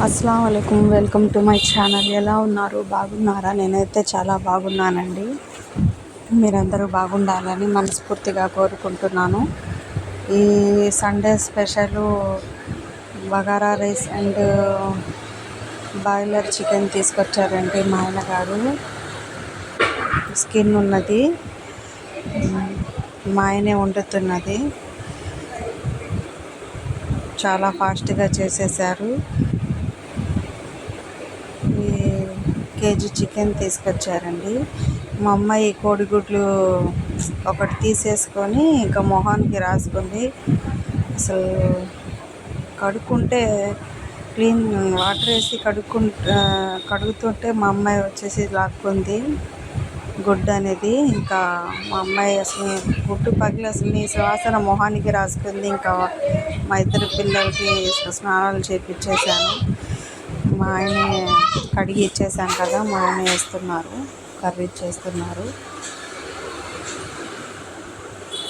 అస్సలం వాలేకుమ్, welcome to my channel. ఎలా ఉన్నారు? బాగున్నారా? నేనైతే చాలా బాగున్నానండి. మీరందరూ బాగుండాలని మనస్ఫూర్తిగా కోరుకుంటున్నాను. ఈ Sunday special bagara rice and boiler chicken తీసుకొచ్చారండి మా ఆయన గారు. స్కిన్ ఉన్నది, మా ఆయనే వండుతున్నది. చాలా ఫాస్ట్గా చేసేసారు. కేజీ చికెన్ తీసుకొచ్చారండి. మా అమ్మాయి కోడిగుడ్లు ఒకటి తీసేసుకొని ఇంకా మొహానికి రాసుకుంది. అసలు కడుక్కుంటే క్లీన్ వాటర్ వేసి కడుగుతుంటే మా అమ్మాయి వచ్చేసి లాక్కుంది గుడ్డు అనేది. ఇంకా మా అమ్మాయి అసలు గుడ్డు పగిలి అసలు నీ శ్వాసన మొహానికి రాసుకుంది. ఇంకా మా ఇద్దరు పిల్లలకి స్నానాలు చేపించేశాను. మా ఆయనే కడిగి ఇచ్చేసాను కదా, మా ఆయన వేస్తున్నారు, కర్రీ చేస్తున్నారు.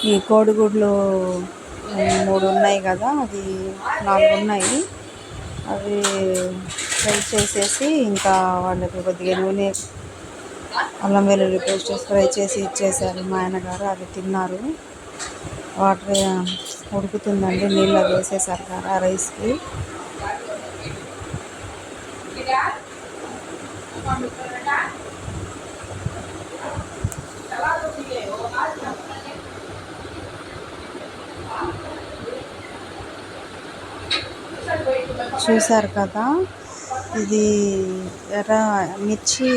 ఈ కోడిగుడ్లు 3 ఉన్నాయి కదా, అది 4 ఉన్నాయి. అవి ఫ్రై చేసేసి ఇంకా వాళ్ళకి కొద్దిగా నూనె, అల్లం వెల్లుల్లి పేస్ట్ ఫ్రై చేసి ఇచ్చేసారు మా ఆయన గారు. అవి తిన్నారు. వాటర్ ఉడుకుతుందండి, నీళ్ళు వేసేసారు కదా రైస్కి. చూశారు కదా, ఇది ఎర్ర మిర్చి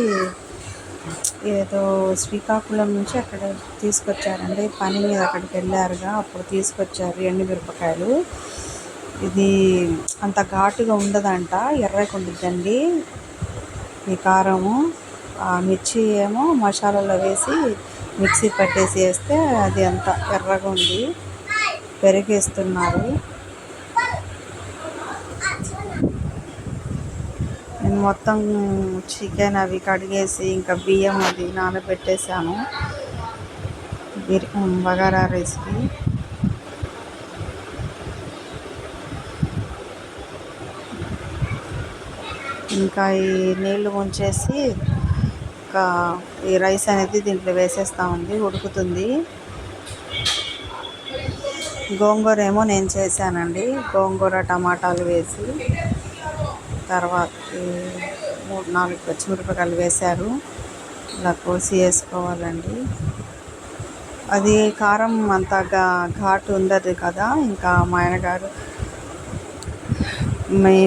ఏదో శ్రీకాకుళం నుంచి అక్కడ తీసుకొచ్చారండి. పని మీద అక్కడికి వెళ్ళారుగా, అప్పుడు తీసుకొచ్చారు ఎండుమిరపకాయలు. ఇది అంత ఘాటుగా ఉండదంట, ఎర్రగా ఉండిద్దండి ఈ కారము. ఆ మిర్చి ఏమో మసాలాలో వేసి మిక్సీ పట్టేసి వేస్తే అది అంత ఎర్రగా ఉంది. పెరిగేస్తున్నారు. నేను మొత్తం చికెన్ అవి కడిగేసి ఇంకా బియ్యం అది నానబెట్టేసాను బగారా రైస్కి. ఇంకా ఈ నీళ్లు ముంచేసి ఇంకా ఈ రైస్ అనేది దీంట్లో వేసేస్తామండి, ఉడుకుతుంది. గోంగూర ఏమో నేను చేశానండి, గోంగూర టమాటాలు వేసి, తర్వాత 3-4 పచ్చిమిరపకాయలు వేశారు. ఇలా కోసి వేసుకోవాలండి. అది కారం అంత ఘాటు ఉండదు కదా. ఇంకా మా ఆయన గారు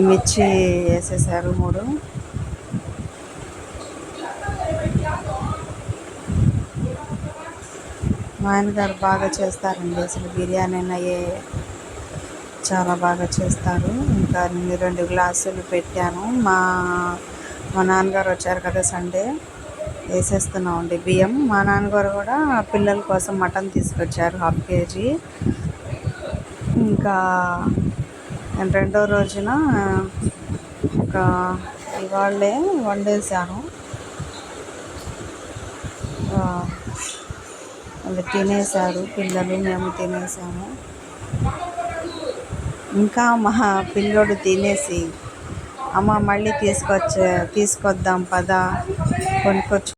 మిర్చి వేసేసారు 3. మా ఆయన గారు బాగా చేస్తారండి, అసలు బిర్యానీ అయ్యే చాలా బాగా చేస్తారు. ఇంకా 2 గ్లాసులు పెట్టాను. మా నాన్నగారు వచ్చారు కదా సండే, వేసేస్తున్నామండి బియ్యం. మా నాన్నగారు కూడా పిల్లల కోసం మటన్ తీసుకొచ్చారు 1/2 కేజీ. ఇంకా నేను 2వ రోజున ఇంకా ఇవాళే వండేసాను. వాళ్ళు తినేసారు, పిల్లలు, మేము తినేసాము. ఇంకా మా పిల్లోడు తినేసి, అమ్మ మళ్ళీ తీసుకొద్దాం పదా, కొనుక్కొచ్చు